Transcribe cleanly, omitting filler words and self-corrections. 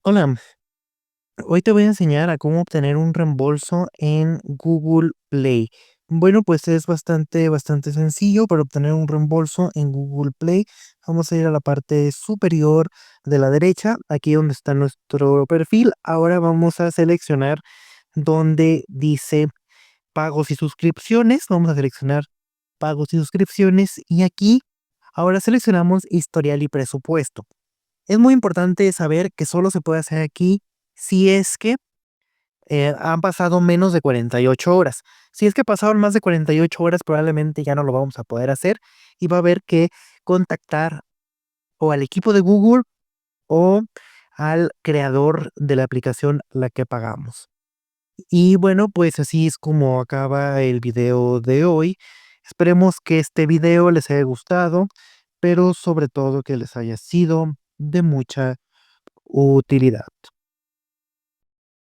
Hola, hoy te voy a enseñar a cómo obtener un reembolso en Google Play. Bueno, pues es bastante sencillo para obtener un reembolso en Google Play. Vamos a ir a la parte superior de la derecha, aquí donde está nuestro perfil. Ahora vamos a seleccionar donde dice pagos y suscripciones. Vamos a seleccionar pagos y suscripciones y aquí ahora seleccionamos historial y presupuesto. Es muy importante saber que solo se puede hacer aquí si es que han pasado menos de 48 horas. Si es que pasaron más de 48 horas, probablemente ya no lo vamos a poder hacer y va a haber que contactar o al equipo de Google o al creador de la aplicación la que pagamos. Y bueno, pues así es como acaba el video de hoy. Esperemos que este video les haya gustado, pero sobre todo que les haya sido de mucha utilidad.